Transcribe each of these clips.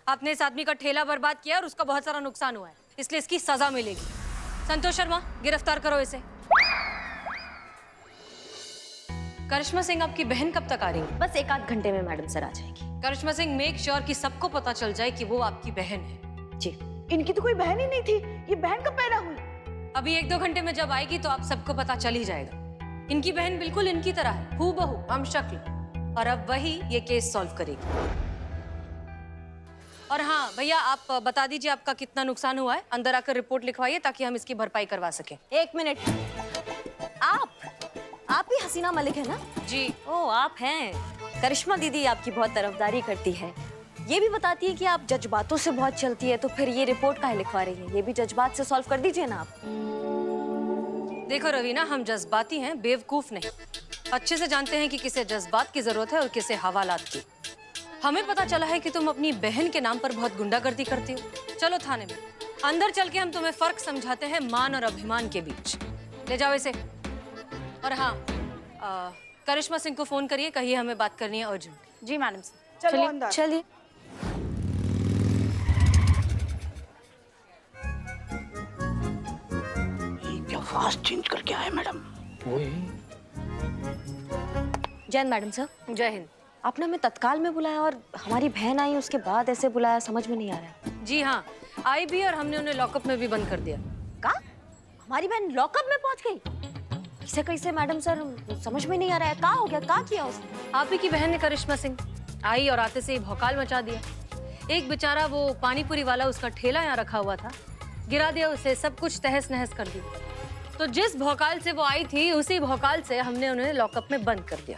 आपने इस आदमी का ठेला बर्बाद किया और उसका बहुत सारा नुकसान हुआ है, इसलिए इसकी सजा मिलेगी। संतोष शर्मा, गिरफ्तार करो इसे। करिश्मा सिंह, आपकी बहन कब तक आ रही है? बस 1 आध घंटे में मैडम सर आ जाएगी। करिश्मा सिंह, मेक श्योर कि सबको पता चल जाए कि वो आपकी बहन है। जी। इनकी तो कोई बहन ही नहीं थी, ये बहन कब पैदा हुई? अभी 1-2 घंटे में जब आएगी तो आप सबको पता चल ही जाएगा। इनकी बहन बिल्कुल इनकी तरह है, हूबहू, हमशक्ल, और अब वही ये केस सॉल्व करेगी। और हाँ भैया, आप बता दीजिए आपका कितना नुकसान हुआ है। अंदर आकर रिपोर्ट लिखवाइए ताकि हम इसकी भरपाई करवा सकें। 1 मिनट। आप ही हसीना मलिक है ना? जी। ओ, आप हैं। करिश्मा दीदी आपकी बहुत तरफदारी करती है। ये भी बताती है कि आप जज्बातों से बहुत चलती है, तो फिर ये रिपोर्ट काहे लिखवा रही है? ये भी जज्बात से सॉल्व कर दीजिए ना आप। देखो रवीना, हम जज्बाती हैं, बेवकूफ नहीं। अच्छे से जानते हैं कि किसे जज्बात की जरूरत है और किसे हवालात की। हमें पता चला है कि तुम अपनी बहन के नाम पर बहुत गुंडागर्दी करती हो। चलो थाने में, अंदर चल के हम तुम्हें फर्क समझाते हैं मान और अभिमान के बीच। ले जाओ इसे। और हाँ, करिश्मा सिंह को फोन करिए, कहिए हमें बात करनी है अर्जेंट। जी मैडम सर। चलो अंदर। चलिए। क्या फास्ट चेंज करके आए मैडम? जय हिंद मैडम सर। जय हिंद। आपने हमें तत्काल में बुलाया और हमारी बहन आई उसके बाद ऐसे बुलाया, समझ में नहीं आ रहा है। जी हाँ, आई भी और हमने उन्हें लॉकअप में भी बंद कर दिया। का? हमारी बहन लॉकअप में पहुंच गई? कैसे कैसे मैडम सर, समझ में नहीं आ रहा है। का हो गया? का किया उसने? आप ही की बहन ने, करिश्मा सिंह, आई और आते से ही भौकाल मचा दिया। एक बेचारा वो पानीपुरी वाला, उसका ठेला यहाँ रखा हुआ था, गिरा दिया उसे, सब कुछ तहस नहस कर दिया। तो जिस भौकाल से वो आई थी, उसी भौकाल से हमने उन्हें लॉकअप में बंद कर दिया।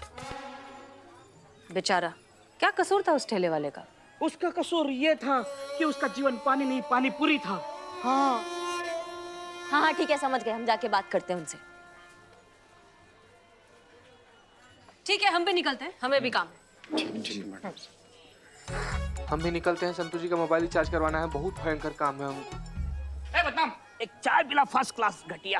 बेचारा, क्या कसूर था उस ठेले वाले का? उसका कसूर ये था कि उसका जीवन पानी नहीं पानीपुरी था। हाँ हाँ ठीक है, समझ गए। हम जाके बात करते हैं उनसे। ठीक है, हम भी निकलते हैं, हमें भी काम है। हम भी निकलते हैं। संतोष जी का मोबाइल रिचार्ज करवाना है, बहुत भयंकर काम है हमको। बदनाम, एक चाय पिला फर्स्ट क्लास घटिया।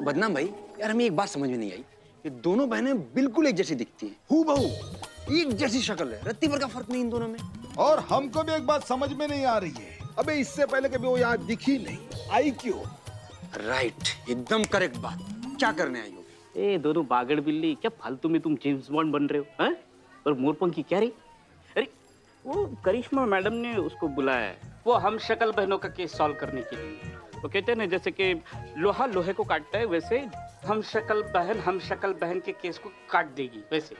बदनाम भाई, यार हमें एक बात समझ में नहीं आई। ये दोनों बहनें बिल्कुल एक जैसी दिखती हैं, हूबहू एक जैसी शक्ल है, रत्ती भर का फर्क नहीं इन दोनों में। और हमको भी एक बात समझ में नहीं आ रही है, अबे इससे पहले कभी वो यहाँ दिखी नहीं, आई क्यों? राइट, एकदम करेक्ट बात। क्या करने आई हो? ए दोनों बागड़ बिल्ली, क्या फालतू में तुम जेम्स बॉन्ड बन रहे हो? हैं? और मोरपंखी क्या रही? अरे वो करिश्मा मैडम ने उसको बुलाया है, वो हम शक्ल बहनों का केस सॉल्व करने के लिए। वो कहते हैं ना, जैसे कि लोहा लोहे को काटता है, वैसे हम शक्ल बहन के केस को काट देगी वैसे।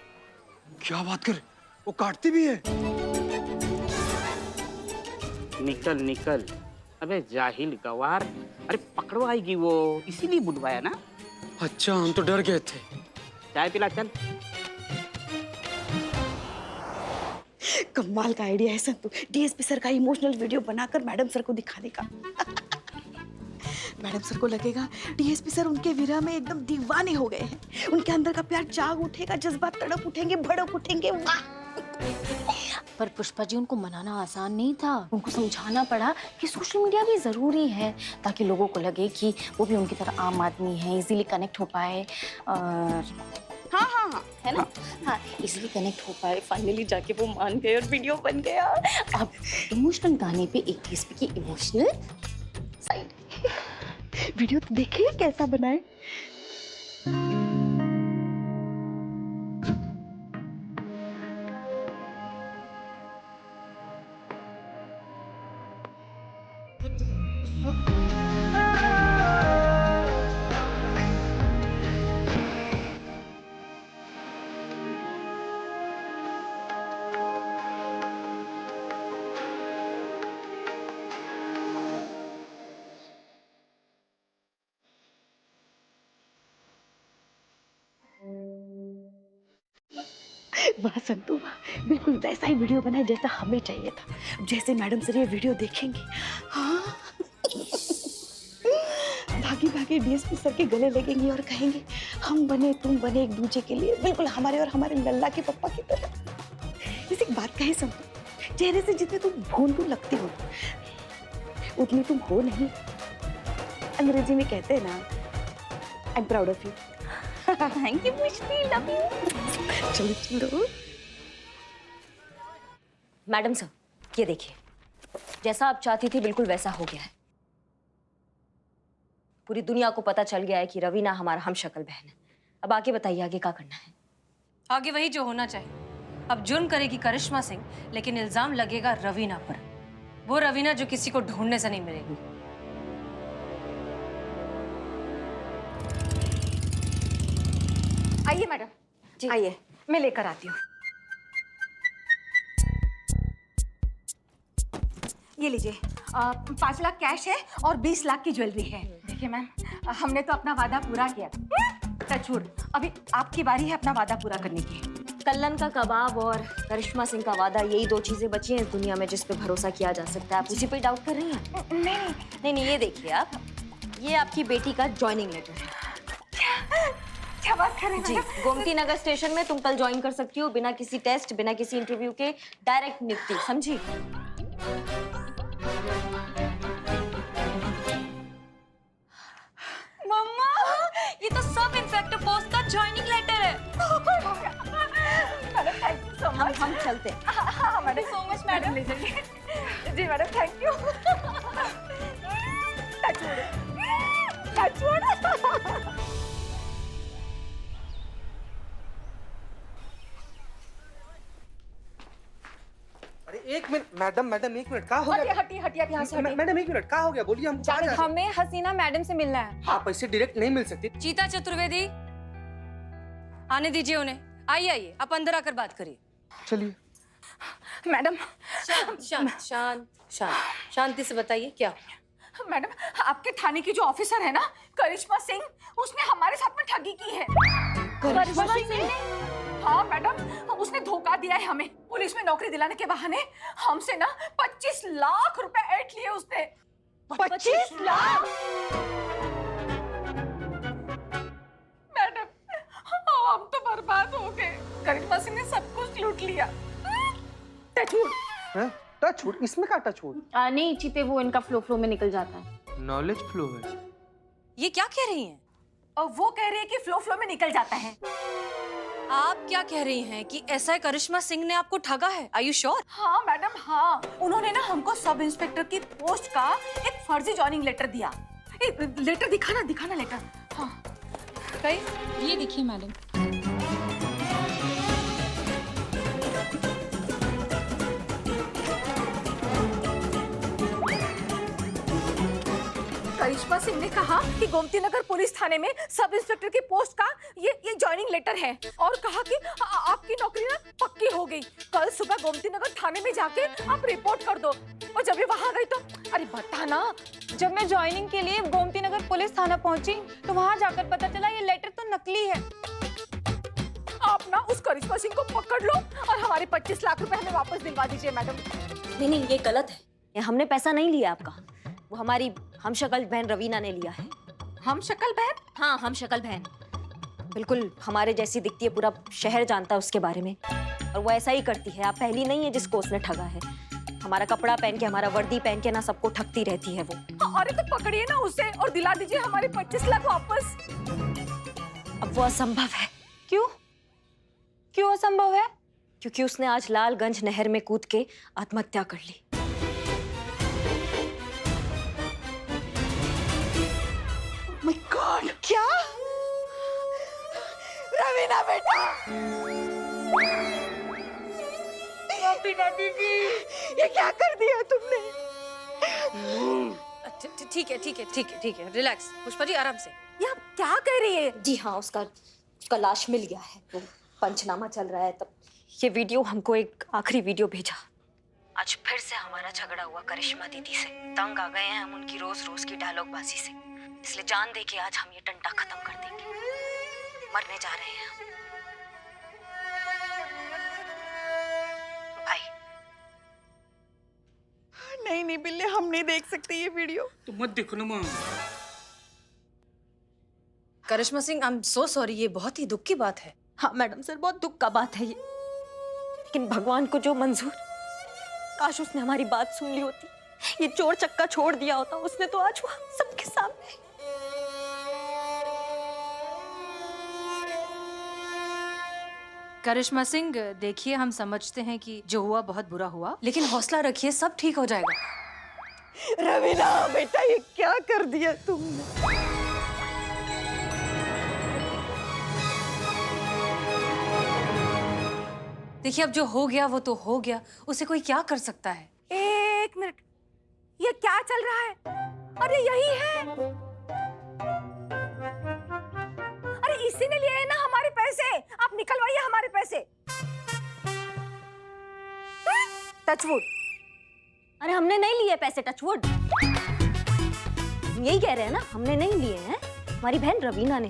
क्या बात कर, वो काटती भी है? निकल निकल, अबे जाहिल गवार। अरे पकड़वाएगी वो, इसीलिए बुलवाया ना। अच्छा, हम तो डर गए थे। चाय पिला चल। कमाल का आइडिया है संतु, डीएसपी सर का इमोशनल वीडियो बनाकर मैडम सर को दिखाने का। मैडम सर को लगेगा डीएसपी सर उनके विरह में एकदम दीवाने हो गए हैं। उनके अंदर का प्यार जाग उठेगा, जज्बात तड़प उठेंगे, भड़क उठेंगे। वाह! पर पुष्पा जी, उनको मनाना आसान नहीं था। उनको समझाना पड़ा कि सोशल मीडिया भी जरूरी है, ताकि लोगों को लगे कि वो भी उनकी तरह आम आदमी है, इजीली कनेक्ट हो पाए। और हाँ है ना? हाँ, इजीली कनेक्ट हो पाए। फाइनली जाके वो मान गए और वीडियो बन गया। अब इमोशनल गाने पे एक डीएसपी की इमोशनल साइड। वीडियो तो देखिए कैसा बनाए। वाह संतु, वाह, बिल्कुल वैसा ही वीडियो बनाए जैसा हमें चाहिए था। जैसे मैडम सर ये वीडियो देखेंगे, हाँ, भागी भागी डीएसपी सर के गले लगेंगे और कहेंगे हम बने तुम बने एक दूसरे के लिए, बिल्कुल हमारे और हमारे लल्ला के पप्पा की तरह। इस एक बात कहे संतु, चेहरे से जितने तुम भोंदू लगती हो उतनी तुम हो नहीं। अंग्रेजी में कहते हैं ना, I am proud of you. Thank you Mushti, love you. चलो चलो। मैडम सर, ये देखिए, जैसा आप चाहती थी बिल्कुल वैसा हो गया है। पूरी दुनिया को पता चल गया है कि रवीना हमारा हमशक्ल बहन है। अब आगे बताइए, आगे क्या करना है? आगे वही जो होना चाहिए। अब जुर्म करेगी करिश्मा सिंह, लेकिन इल्जाम लगेगा रवीना पर। वो रवीना जो किसी को ढूंढने से नहीं मिलेगी। आइए मैडम, जी। आइए, मैं लेकर आती हूँ। ये लीजिए, 5 लाख कैश है और 20 लाख की ज्वेलरी है। देखिए मैम, हमने तो अपना वादा पूरा किया। टचवुड, अभी आपकी बारी है अपना वादा पूरा करने की। कल्लन का कबाब और करिश्मा सिंह का वादा, यही 2 चीजें बची हैं इस दुनिया में जिस पे भरोसा किया जा सकता है। आप उसी पे डाउट कर रही हैं? नहीं, नहीं, ये देखिए आप, ये आपकी बेटी का ज्वाइनिंग लेटर है। क्या बात कर रही जी, हैं? गोमती नगर स्टेशन में तुम कल ज्वाइन कर सकती हो, बिना किसी टेस्ट, बिना किसी इंटरव्यू के, डायरेक्ट नियुक्ति, समझी? मम्मा, ये तो सब इंस्पेक्टर पोस्ट का ज्वाइनिंग लेटर है। Madam thank you so much. हम चलते हैं। हाँ मैडम, सो मच मैडम, ले जाइए। जी मैडम, थैंक यू। टचवुड। अरे एक मिनट मैडम, एक मिनट, क्या हो गया? हटिए हटिए, आप यहाँ से हटिए। मैडम एक मिनट, क्या हो गया? बोलिए, हम कहाँ जा रहे हैं? हमें हसीना मैडम से मिलना है। आप ऐसे डायरेक्ट नहीं मिल सकती। चीता चतुर्वेदी, आने दीजिए उन्हें। आइए आइए, आप अंदर आकर बात करिए। चलिए। मैडम, शांत शांत शांत शांत, शांति से बताइए क्या। मैडम, आपके थाने की जो ऑफिसर है ना, करिश्मा सिंह, उसने हमारे साथ में ठगी की है। करिश्मा सिंह ने? हाँ मैडम, उसने धोखा दिया है हमें। पुलिस में नौकरी दिलाने के बहाने हमसे ना 25 लाख रुपए ऐंठ लिए उसने। 25 लाख? मैडम, हम तो बर्बाद हो गए। करिश्मा सिंह ने सब कुछ लूट लिया। टचवुड। हैं? टचवुड? इसमें क्या टचवुड? नहीं चीते, वो इनका फ्लो में निकल जाता है। नॉलेज फ्लो है। ये क्या कह रही हैं? और वो कह रही है कि फ्लो में निकल जाता है। आप क्या कह रही हैं कि एसआई करिश्मा सिंह ने आपको ठगा है? Are you sure? हाँ मैडम, हाँ, उन्होंने ना हमको सब इंस्पेक्टर की पोस्ट का एक फर्जी जॉइनिंग लेटर दिया। लेटर दिखाना लेटर। हाँ, कहीं ये देखिए मैडम। करिश्मा सिंह ने कहा कि गोमती नगर पुलिस थाने में सब इंस्पेक्टर की पोस्ट का ये जॉइनिंग लेटर है और कहा कि आपकी नौकरी ना पक्की हो गई। कल सुबह गोमती नगर थाने में जाके आप रिपोर्ट कर दो। और जब ये वहां गई तो अरे बता ना, जब मैं ज्वाइनिंग के लिए गोमती नगर पुलिस थाना पहुंची तो वहां जाकर पता चला ये लेटर तो नकली है। आप ना उस करिश्मा सिंह को पकड़ लो और हमारे 25 लाख रुपए हमें वापस दिलवा दीजिए मैडम। नहीं, ये गलत है। ये हमने पैसा नहीं लिया आपका, वो हमारी हमशक्ल बहन रवीना ने लिया है। हमशक्ल बहन? हाँ, हमशक्ल बहन, बिल्कुल हमारे जैसी दिखती है, पूरा शहर जानता है उसके बारे में। और वो ऐसा ही करती है, आप पहली नहीं है जिसको उसने ठगा है। हमारा कपड़ा पहन के, हमारा वर्दी पहन के ना सबको ठगती रहती है वो। अरे तो पकड़िए ना उसे और दिला दीजिए हमारे 25 लाख वापस। अब वो असंभव है। क्यों असंभव है? क्योंकि उसने आज लालगंज नहर में कूद के आत्महत्या कर ली। माय गॉड, क्या? रवीना बेटा, रवीना दीदी, ये क्या कर दिया तुमने? ठीक है, रिलैक्स। पुष्पा जी, आराम से। ये आप क्या कह रही है? जी हाँ, उसका लाश मिल गया है। वो पंचनामा चल रहा है, तब ये वीडियो हमको एक आखिरी वीडियो भेजा। आज फिर से हमारा झगड़ा हुआ करिश्मा दीदी से। तंग आ गए हैं हम उनकी रोज की डायलॉगबाजी से, इसलिए जान दे के आज हम ये टंटा खत्म कर देंगे। मरने जा रहे हैं हम। भाई नहीं बिल्ले, हम नहीं देख सकते ये वीडियो। तो मत देखो ना माँ। Karishma Singh, I am so sorry, ये बहुत ही दुख की बात है। हाँ मैडम सर, बहुत दुख का बात है ये, लेकिन भगवान को जो मंजूर। काश उसने हमारी बात सुन ली होती, ये चोर चक्का छोड़ दिया होता उसने तो आज वो सबके सामने। करिश्मा सिंह, देखिए हम समझते हैं कि जो हुआ बहुत बुरा हुआ, लेकिन हौसला रखिए, सब ठीक हो जाएगा। रवीना बेटा, ये क्या कर दिया तुमने? देखिए अब जो हो गया वो तो हो गया, उसे कोई क्या कर सकता है। एक मिनट, ये क्या चल रहा है? अरे यही है। अरे इसी ने लिए हैं ना हमारे पैसे, आप निकलवाइए हमारे पैसे। टचवुड। अरे हमने नहीं लिए पैसे, टचवुड। यही कह रहे हैं ना, हमने नहीं लिए हैं, हमारी बहन रवीना ने।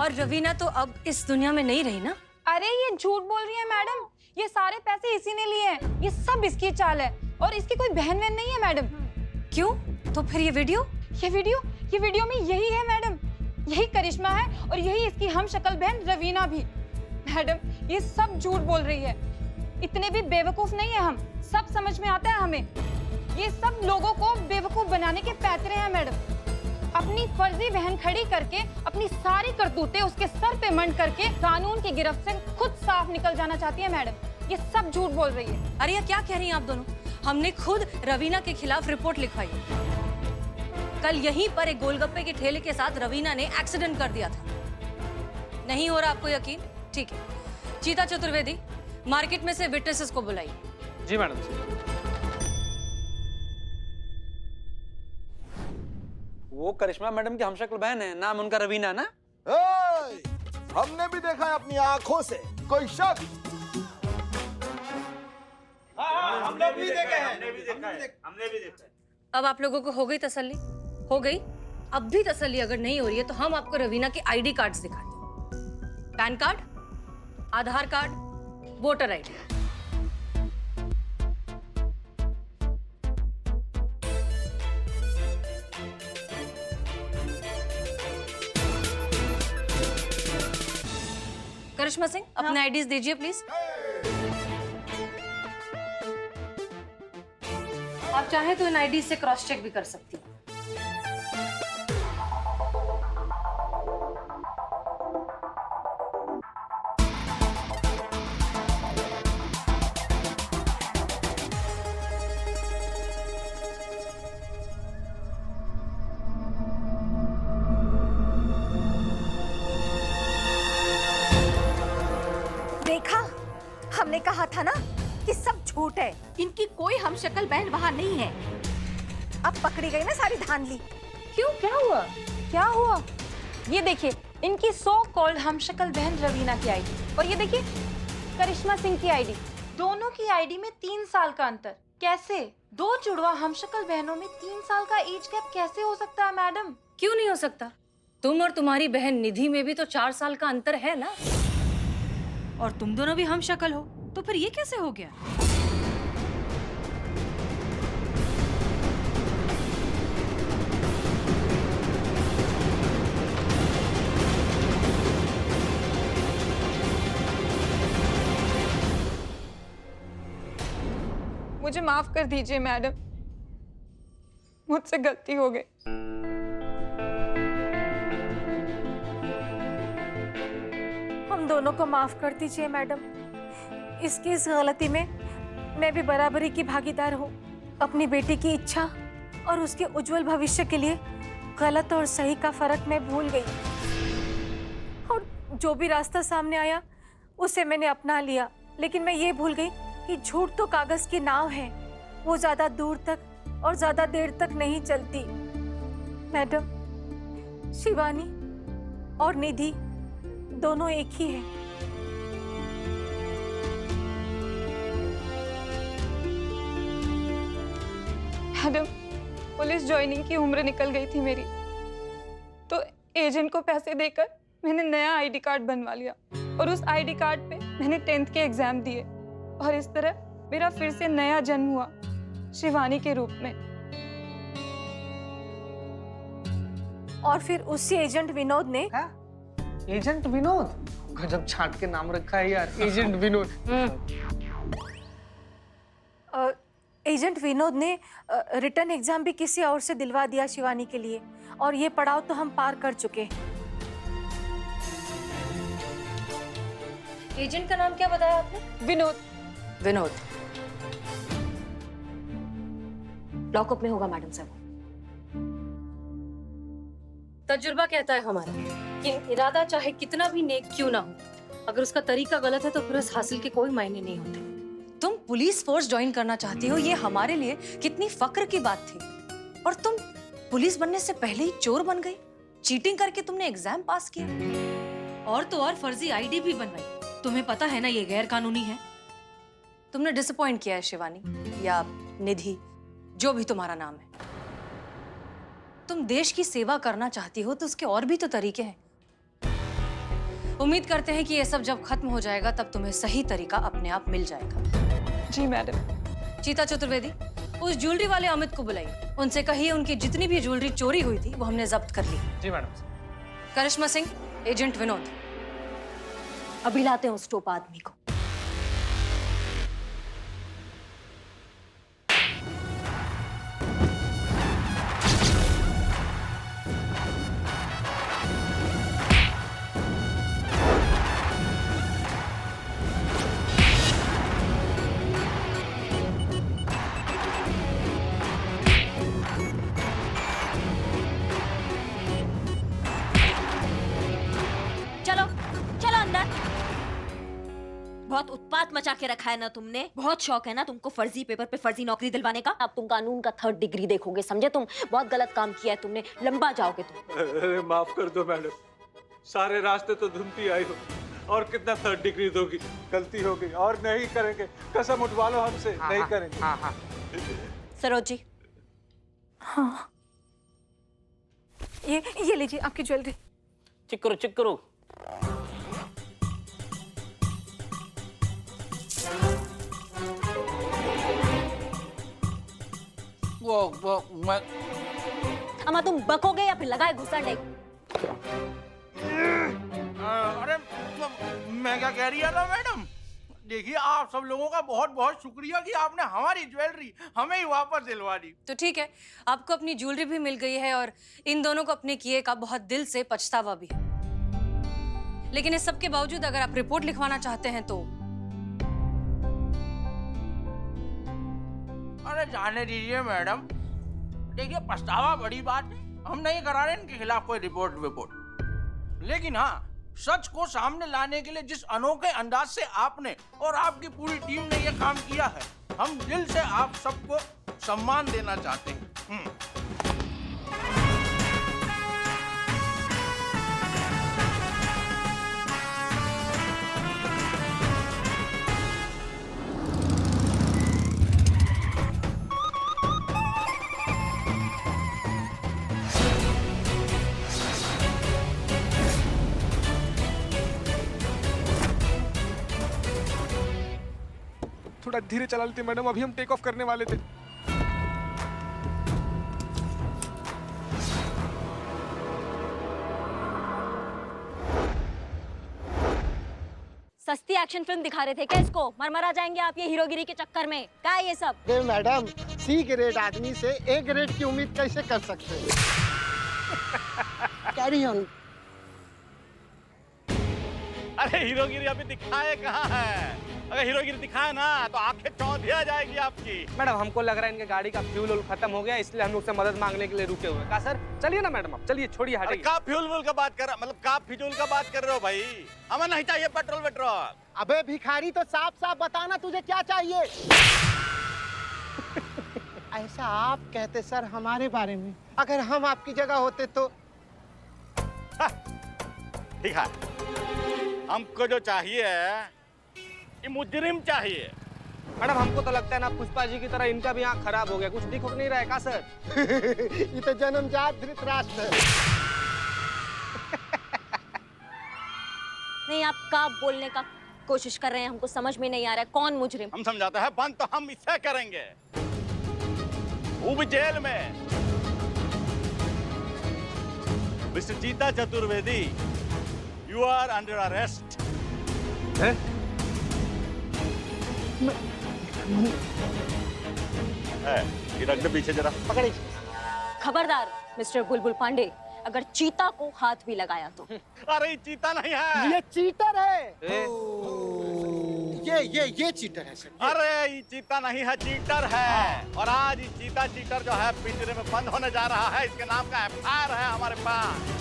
और रवीना तो अब इस दुनिया में नहीं रही ना। अरे ये झूठ बोल रही है मैडम, ये सारे पैसे इसी ने लिए हैं, ये सब इसकी चाल है और इसकी कोई बहन वहन नहीं है मैडम। क्यों? तो फिर ये वीडियो में यही है मैडम, यही करिश्मा है और यही इसकी हम शक्ल बहन रवीना भी। मैडम ये सब झूठ बोल रही है, इतने भी बेवकूफ नहीं है हम, सब समझ में आता है हमें। ये सब लोगों को बेवकूफ बनाने के पैतरे हैं मैडम। अपनी फर्जी बहन खड़ी करके अपनी सारी करतूतें उसके सर पे मंड करके कानून की गिरफ्त से खुद साफ निकल जाना चाहती है मैडम। ये सब झूठ बोल रही है। अरे क्या कह रही हैं आप दोनों? हमने खुद रवीना के खिलाफ रिपोर्ट लिखवाई। कल यहीं पर एक गोलगप्पे के ठेले के साथ रवीना ने एक्सीडेंट कर दिया था। नहीं हो रहा आपको यकीन? ठीक है, चीता चतुर्वेदी, मार्केट में से विटनेसेस को बुलाइए। जी मैडम। वो करिश्मा मैडम की हमशक्ल बहन है, नाम उनका रवीना ना। हमने भी देखा है अपनी आंखों से, कोई शक? हमने भी देखा है। अब आप लोगों को हो गई तसल्ली? हो गई? अब भी तसल्ली अगर नहीं हो रही है तो हम आपको रवीना के आईडी कार्ड्स दिखाते हैं। पैन कार्ड, आधार कार्ड, वोटर आईडी। करिश्मा सिंह, अपने आईडीज दीजिए प्लीज। आप चाहें तो इन आईडी से क्रॉस चेक भी कर सकती हैं। देखा, हमने कहा था ना कि सब झूठ है, इनकी कोई हम शक्ल बहन वहां नहीं है। अब पकड़ी गई ना सारी धांधली। क्यों, क्या हुआ? क्या हुआ? ये देखिए इनकी सो कॉल्ड हम शक्ल बहन रवीना की आईडी और ये देखिए करिश्मा सिंह की आईडी। दोनों की आईडी में 3 साल का अंतर। कैसे? दो जुड़वा हम शक्ल बहनों में 3 साल का एज गैप कैसे हो सकता है मैडम? क्यों नहीं हो सकता? तुम और तुम्हारी बहन निधि में भी तो 4 साल का अंतर है ना। और तुम दोनों भी हम शक्ल हो, तो फिर ये कैसे हो गया? मुझे माफ कर दीजिए मैडम, मुझसे गलती हो गई। हम दोनों को माफ कर दीजिए मैडम। इसकी इस गलती में मैं भी बराबरी की भागीदार हूँ। अपनी बेटी की इच्छा और उसके उज्जवल भविष्य के लिए गलत और सही का फर्क मैं भूल गई और जो भी रास्ता सामने आया उसे मैंने अपना लिया। लेकिन मैं ये भूल गई कि झूठ तो कागज की नाव है, वो ज्यादा दूर तक और ज्यादा देर तक नहीं चलती। मैडम, शिवानी और निधि दोनों एक ही हैं। मैडम, पुलिस ज्वाइनिंग की उम्र निकल गई थी मेरी, तो एजेंट को पैसे देकर मैंने नया आईडी कार्ड बनवा लिया और उस आईडी कार्ड पे मैंने 10th के एग्जाम दिए और इस तरह मेरा फिर से नया जन्म हुआ शिवानी के रूप में। और फिर उसी एजेंट विनोद ने एजेंट विनोद, गजब छाट के नाम रखा है यार, एजेंट विनोद। एजेंट विनोद ने रिटर्न एग्जाम भी किसी और से दिलवा दिया शिवानी के लिए और ये पड़ाव तो हम पार कर चुके। एजेंट का नाम क्या बताया आपने? विनोद। विनोद। लॉकअप में होगा मैडम साहब। तजुर्बा कहता है हमारा कि इरादा चाहे कितना भी नेक क्यों ना हो, अगर उसका तरीका गलत है तो फिर उस हासिल के कोई मायने नहीं होते। तुम पुलिस फोर्स ज्वाइन करना चाहती हो, ये हमारे लिए कितनी फक्र की बात थी, और तुम पुलिस बनने से पहले ही चोर बन गई। चीटिंग करके तुमने एग्जाम पास किया, और तो और फर्जी आईडी भी बनवाई। तुम्हें पता है ना ये गैर कानूनी है। तुमने डिसअपॉइंट किया है शिवानी या निधि, जो भी तुम्हारा नाम है। तुम देश की सेवा करना चाहती हो तो उसके और भी तो तरीके हैं। उम्मीद करते हैं कि ये सब जब खत्म हो जाएगा तब तुम्हें सही तरीका अपने आप मिल जाएगा। जी मैडम। चीता चतुर्वेदी, उस ज्वेलरी वाले अमित को बुलाइए। उनसे कहिए उनकी जितनी भी ज्वेलरी चोरी हुई थी वो हमने जब्त कर ली। जी मैडम। करिश्मा सिंह, एजेंट विनोद। अभी लाते हैं उस टोपा आदमी को। चलो चलो अंदर। बहुत उत्पात मचा के रखा है ना तुमने। बहुत शौक है ना तुमको फर्जी पेपर पे फर्जी नौकरी दिलवाने का। अब तुम कानून का 3rd डिग्री देखोगे, समझे? तुम बहुत गलत काम किया है तुमने, लंबा जाओगे तुम। अरे माफ कर दो मैडम, सारे रास्ते तो ढूंढती आई हो, और कितना 3rd डिग्री दोगी? गलती हो गई और नहीं करेंगे, कसम उठवा लो हमसे। नहीं करेंगे। हाँ हाँ। सरोज जी। हाँ, ये लीजिए आपकी ज्वेलरी। चिक करो चिक करो। वो मैं अम्मा तुम बकोगे या फिर लगाए घुसड़ने? अरे मैं क्या कह रही है ना मैडम, देखिए आप सब लोगों का बहुत बहुत शुक्रिया कि आपने हमारी ज्वेलरी हमें ही वापस दिलवा दी। तो ठीक है, आपको अपनी ज्वेलरी भी मिल गई है और इन दोनों को अपने किए का बहुत दिल से पछतावा भी है। लेकिन इस सब के बावजूद अगर आप रिपोर्ट लिखवाना चाहते हैं तो अरे जाने दीजिए मैडम, देखिए पछतावा बड़ी बात है, हम नहीं करा रहे इनके खिलाफ कोई रिपोर्ट। लेकिन हाँ, सच को सामने लाने के लिए जिस अनोखे अंदाज से आपने और आपकी पूरी टीम ने ये काम किया है, हम दिल से आप सबको सम्मान देना चाहते हैं। थोड़ा धीरे चला लेते मैडम, अभी हम टेक ऑफ करने वाले थे। सस्ती एक्शन फिल्म दिखा रहे थे क्या इसको? मरमरा जाएंगे आप ये हीरोगिरी के चक्कर में। क्या है ये सब? मैडम, सी ग्रेड आदमी से ए ग्रेड की उम्मीद कैसे कर सकते हैं? Carry on. अरे हीरोगिरी अभी दिखाए कहाँ है? अगर हीरोगिरी दिखाए ना तो आंखें चौंधिया जाएगी आपकी। मैडम हमको लग रहा है इनके गाड़ी का फ्यूल खत्म हो गया, इसलिए हम लोग से मदद मांगने के लिए रुके हुए हैं। कहा सर चलिए ना मैडम, आप चलिए, छोड़िए, हटिए। का फ्यूल का बात कर, मतलब का फिजूल का बात कर रहे हो भाई? हमें नहीं चाहिए पेट्रोल। अबे भिखारी, तो साफ साफ बताना तुझे क्या चाहिए। ऐसा आप कहते सर हमारे बारे में, अगर हम आपकी जगह होते तो। ठीक है, हमको जो चाहिए ये मुजरिम चाहिए। मैडम हमको तो लगता है ना पुष्पा जी की तरह इनका भी आँख खराब हो गया, कुछ दिख नहीं रहा है। का सर? ये तो जन्मजात धृतराष्ट्र है। नहीं, आप क्या बोलने का कोशिश कर रहे हैं? हमको समझ में नहीं आ रहा है कौन मुजरिम। हम समझाते हैं, बंद तो हम इससे करेंगे, वो भी जेल में। Mister Cheeta Chaturvedi, you are under arrest. ये रख दे पीछे जरा, पकड़े। खबरदार मिस्टर बुलबुल पांडे, अगर चीता को हाथ भी लगाया तो। अरे चीता नहीं है, ये चीटर है। ये चीटर है सर। अरे ये चीता नहीं है, चीटर है। और आज ये चीता चीटर जो है पिंजरे में बंद होने जा रहा है। इसके नाम का एफआईआर है हमारे पास।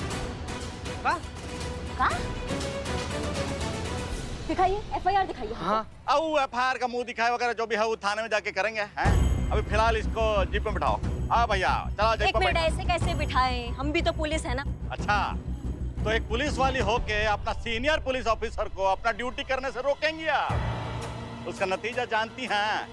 दिखाइए, एफआईआर दिखाइए। हाँ अब एफआईआर का मुंह दिखाए वगैरह जो भी है वो थाने में जाके करेंगे। हैं? अभी फिलहाल इसको जीप में बिठाओ। आ भैया चलो जीप एक में मिनट, बैठो। ऐसे कैसे बिठाएं? हम भी तो पुलिस है ना। अच्छा तो एक पुलिस वाली होके अपना सीनियर पुलिस ऑफिसर को अपना ड्यूटी करने से रोकेंगी आप? उसका नतीजा जानती हैं?